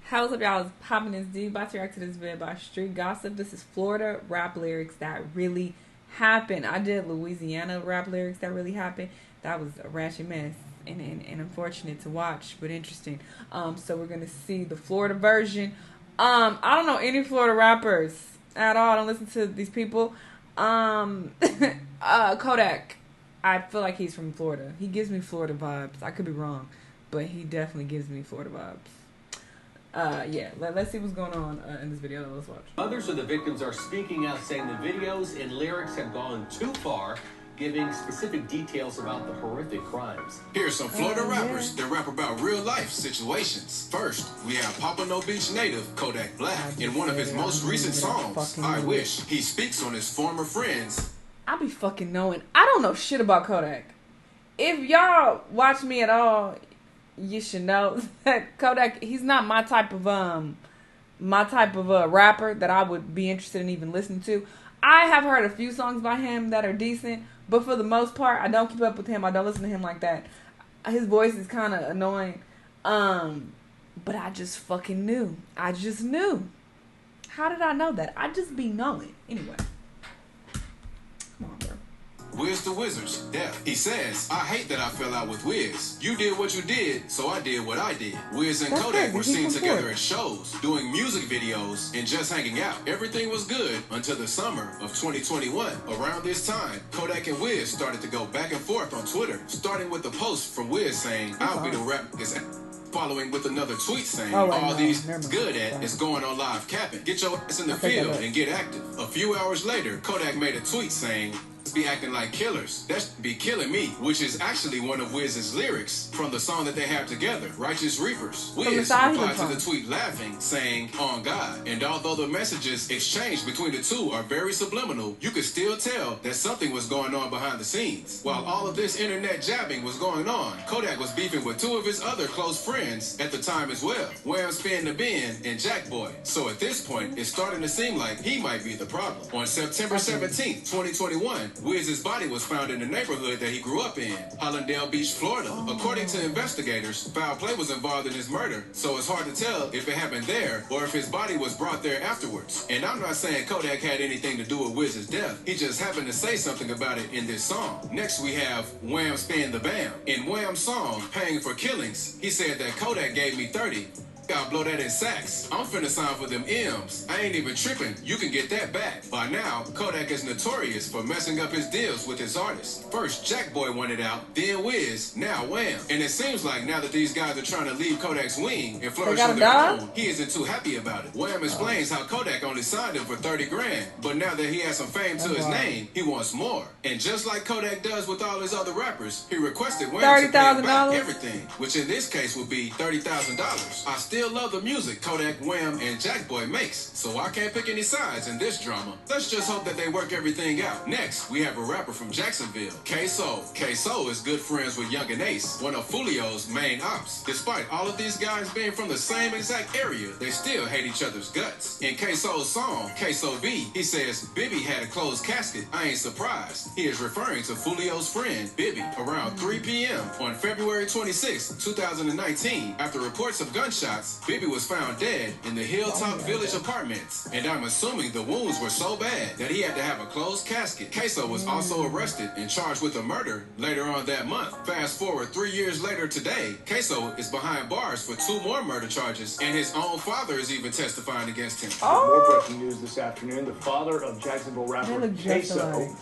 How's up, y'all? It's popping this D. About to react to this video by Street Gossip. This is Florida rap lyrics that really happened. I did Louisiana rap lyrics that really happened. That was a ratchet mess and unfortunate to watch, but interesting. So we're gonna see the Florida version. I don't know any Florida rappers at all. I don't listen to these people. Kodak. I feel like he's from Florida. He gives me Florida vibes. I could be wrong, but he definitely gives me Florida vibes. Yeah, let's see what's going on in this video. Let's watch. Others of the victims are speaking out, saying the videos and lyrics have gone too far, giving specific details about the horrific crimes. Here's some Florida rappers that rap about real life situations. First, we have Pompano Beach native Kodak Black. In one of his most recent songs, I Wish, he speaks on his former friends. I be fucking knowing. I don't know shit about Kodak. If y'all watch me at all, you should know that Kodak, he's not my type of rapper that I would be interested in even listening to. I have heard a few songs by him that are decent, but for the most part, I don't keep up with him. I don't listen to him like that. His voice is kind of annoying. But I just fucking knew. I just knew. How did I know that? I just be knowing. Anyway. Come on, bro. Wiz the Wizard's death. He says, I hate that I fell out with Wiz. You did what you did, so I did what I did. Wiz and Kodak were seen together at shows, doing music videos, and just hanging out. Everything was good until the summer of 2021. Around this time, Kodak and Wiz started to go back and forth on Twitter, starting with a post from Wiz saying, I'll be the rap is following with another tweet saying, all these good at is going on live capping. Get your ass in the field and get active. A few hours later, Kodak made a tweet saying, be acting like killers. That should be killing me, which is actually one of Wiz's lyrics from the song that they have together, Righteous Reapers. Wiz replied to the tweet laughing, saying, on God. And although the messages exchanged between the two are very subliminal, you could still tell that something was going on behind the scenes. While all of this internet jabbing was going on, Kodak was beefing with two of his other close friends at the time as well, Wham Spin the Ben and Jack Boy. So at this point, it's starting to seem like he might be the problem. On September 17th, 2021, Wiz's body was found in the neighborhood that he grew up in, Hollandale Beach, Florida. According to investigators, foul play was involved in his murder, so it's hard to tell if it happened there or if his body was brought there afterwards. And I'm not saying Kodak had anything to do with Wiz's death. He just happened to say something about it in this song. Next, we have Wham Spin the Bam. In Wham's song, Paying for Killings, he said that Kodak gave me 30. I'll blow that in sacks. I'm finna sign for them M's. I ain't even tripping. You can get that back. By now, Kodak is notorious for messing up his deals with his artists. First, Jack Boy wanted out, then Wiz, now Wham. And it seems like now that these guys are trying to leave Kodak's wing and flourish on their own, he isn't too happy about it. Wham explains how Kodak only signed him for 30 grand, but now that he has some fame to his name, he wants more. And just like Kodak does with all his other rappers, he requested Wham to pay him back everything, which in this case would be $30,000. I still love the music Kodak, Wham, and Jack Boy makes, so I can't pick any sides in this drama. Let's just hope that they work everything out. Next, we have a rapper from Jacksonville, K-So. K-So is good friends with Young and Ace, one of Fulio's main ops. Despite all of these guys being from the same exact area, they still hate each other's guts. In K-So's song, K-So B, he says, Bibby had a closed casket. I ain't surprised. He is referring to Fulio's friend, Bibby. Around 3 p.m. on February 26, 2019, after reports of gunshots, Bibby was found dead in the Hilltop Village apartments, and I'm assuming the wounds were so bad that he had to have a closed casket. K-So was also arrested and charged with a murder later on that month. Fast forward 3 years later today, K-So is behind bars for 2 more murder charges, and his own father is even testifying against him. More breaking news this afternoon. The father of Jacksonville rapper K-So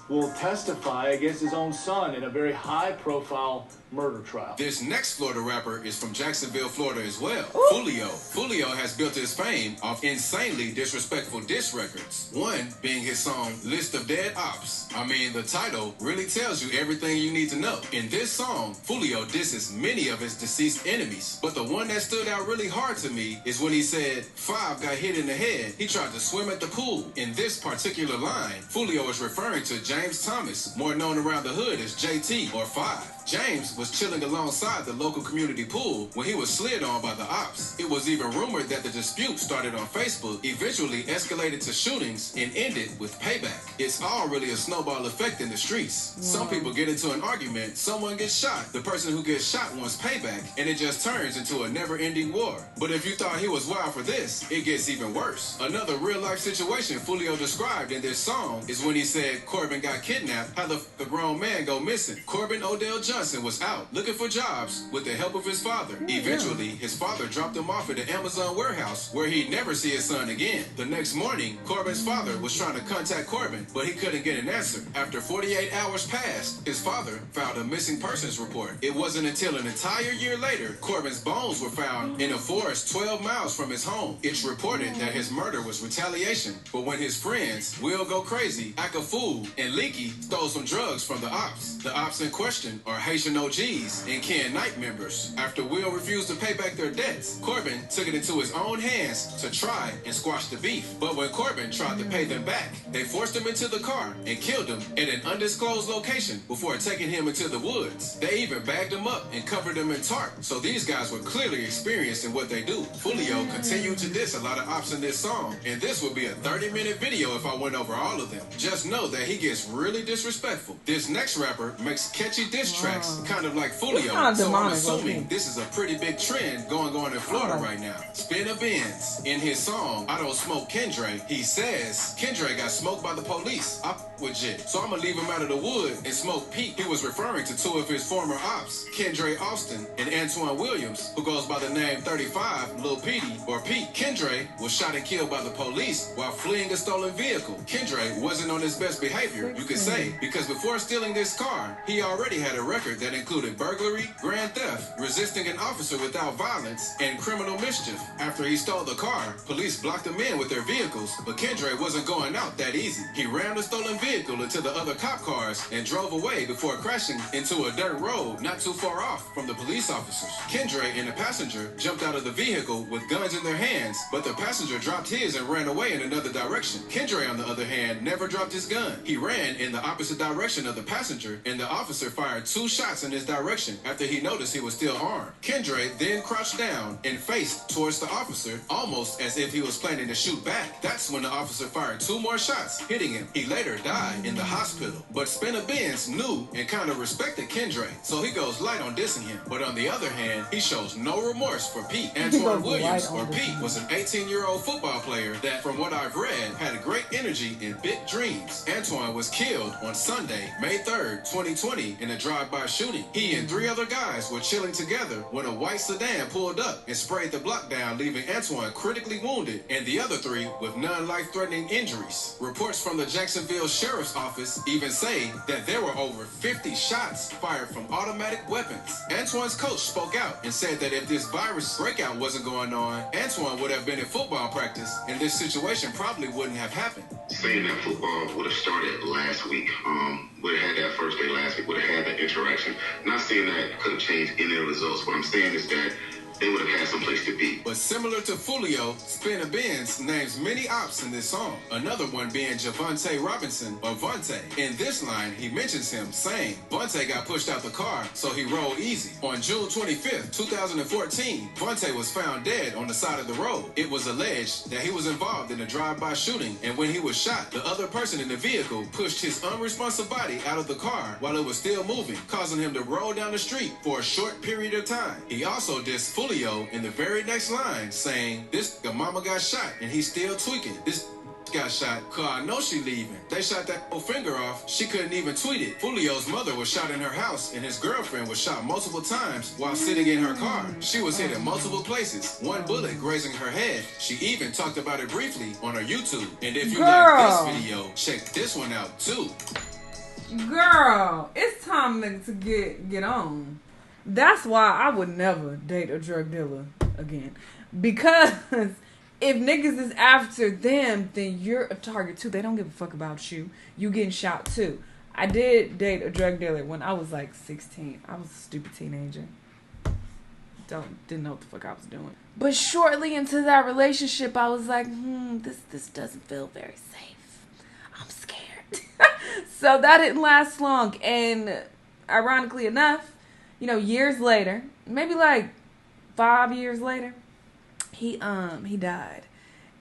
will testify against his own son in a very high-profile murder trial. This next Florida rapper is from Jacksonville, Florida as well. Fulio. Fulio has built his fame off insanely disrespectful diss records. One being his song, List of Dead Ops. I mean, the title really tells you everything you need to know. In this song, Fulio disses many of his deceased enemies. But the one that stood out really hard to me is when he said, 5 got hit in the head. He tried to swim at the pool. In this particular line, Fulio is referring to to James Thomas, more known around the hood as JT or 5. James was chilling alongside the local community pool when he was slid on by the ops. It was even rumored that the dispute started on Facebook, eventually escalated to shootings, and ended with payback. It's all really a snowball effect in the streets. Some people get into an argument, someone gets shot, the person who gets shot wants payback, and it just turns into a never-ending war. But if you thought he was wild for this, it gets even worse. Another real-life situation Fulio described in this song is when he said Corbin got kidnapped, how the grown man go missing. Corbin Odell Johnson was out looking for jobs with the help of his father. Eventually, his father dropped him off at the Amazon warehouse where he'd never see his son again. The next morning, Corbin's father was trying to contact Corbin, but he couldn't get an answer. After 48 hours passed, his father filed a missing persons report. It wasn't until an entire year later, Corbin's bones were found in a forest 12 miles from his home. It's reported that his murder was retaliation for when his friends, Will Go Crazy, Act a Fool, and Leaky stole some drugs from the ops. The ops in question are Haitian OGs and Ken Knight members. After Will refused to pay back their debts, Corbin took it into his own hands to try and squash the beef. But when Corbin tried to pay them back, they forced him into the car and killed him at an undisclosed location before taking him into the woods. They even bagged him up and covered him in tarp. So these guys were clearly experienced in what they do. Fulio continued to diss a lot of ops in this song, and this would be a 30-minute video if I went over all of them. Just know that he gets really disrespectful. This next rapper makes catchy diss tracks, kind of like Fulio, so I'm assuming this is a pretty big trend going on in Florida right now. Spin a Benz. In his song, I Don't Smoke Kendra, he says, Kendra got smoked by the police. I with Jit, so I'm gonna leave him out of the wood and smoke Pete. He was referring to two of his former ops, Kendra Austin and Antoine Williams, who goes by the name 35, Lil Petey, or Pete. Kendra was shot and killed by the police while fleeing a stolen vehicle. Kendra wasn't on his best behavior, you could say, because before stealing this car, he already had a record that included burglary, grand theft, resisting an officer without violence, and criminal mischief. After he stole the car, police blocked him in with their vehicles, but Kendra wasn't going out that easy. He rammed the stolen vehicle into the other cop cars and drove away before crashing into a dirt road not too far off from the police officers. Kendra and the passenger jumped out of the vehicle with guns in their hands, but the passenger dropped his and ran away in another direction. Kendra, on the other hand, never dropped his gun. He ran in the opposite direction of the passenger, and the officer fired 2 shots in his direction after he noticed he was still armed. Kendra then crouched down and faced towards the officer, almost as if he was planning to shoot back. That's when the officer fired 2 more shots, hitting him. He later died in the hospital. But Spinner Benz knew and kind of respected Kendra, so he goes light on dissing him. But on the other hand, he shows no remorse for Pete. Antoine Williams, or Pete, was an 18-year-old football player that, from what I've read, had great energy and big dreams. Antoine was killed on Sunday, May 3rd, 2020, in a drive-by shooting. He and 3 other guys were chilling together when a white sedan pulled up and sprayed the block down, leaving Antoine critically wounded and the other 3 with non-life-threatening injuries. Reports from the Jacksonville Sheriff's Office even say that there were over 50 shots fired from automatic weapons. Antoine's coach spoke out and said that if this virus breakout wasn't going on, Antoine would have been in football practice and this situation probably wouldn't have happened. Saying that football would have started last week, would have had that first day last week, would have had that interaction. Not saying that could have changed any of the results. What I'm saying is that they would have had some place to be. But similar to Fulio, Spinner Benz names many ops in this song. Another one being Javante Robinson, or Vontae. In this line, he mentions him, saying, Vontae got pushed out the car, so he rolled easy. On June 25th, 2014, Vontae was found dead on the side of the road. It was alleged that he was involved in a drive-by shooting, and when he was shot, the other person in the vehicle pushed his unresponsive body out of the car while it was still moving, causing him to roll down the street for a short period of time. He also dissed Fulio in the very next line, saying, this mama got shot and he's still tweaking. This got shot, cause I know she leaving. They shot that whole finger off. She couldn't even tweet it. Fulio's mother was shot in her house and his girlfriend was shot multiple times while sitting in her car. She was hit in multiple places, 1 bullet grazing her head. She even talked about it briefly on her YouTube. And if you like this video, check this one out too. Girl, it's time to get on. That's why I would never date a drug dealer again. Because if niggas is after them, then you're a target too. They don't give a fuck about you. You getting shot too. I did date a drug dealer when I was like 16. I was a stupid teenager. Didn't know what the fuck I was doing. But shortly into that relationship, I was like, this doesn't feel very safe. I'm scared. So that didn't last long. And ironically enough, years later, maybe like 5 years later, he died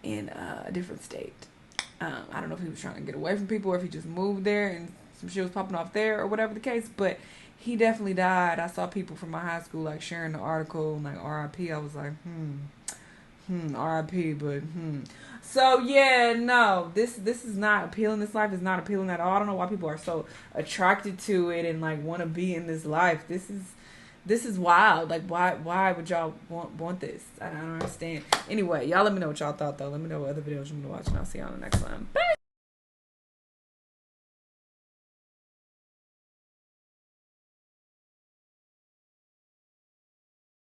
in a different state. I don't know if he was trying to get away from people or if he just moved there and some shit was popping off there or whatever the case, but he definitely died. I saw people from my high school like sharing the article like RIP. I was like, RIP, but So yeah, no, this is not appealing. This life is not appealing at all. I don't know why people are so attracted to it and like want to be in this life. This is wild. Like, why would y'all want this? I don't understand. Anyway, y'all let me know what y'all thought, though. Let me know what other videos you want to watch, and I'll see y'all on the next one. Bye!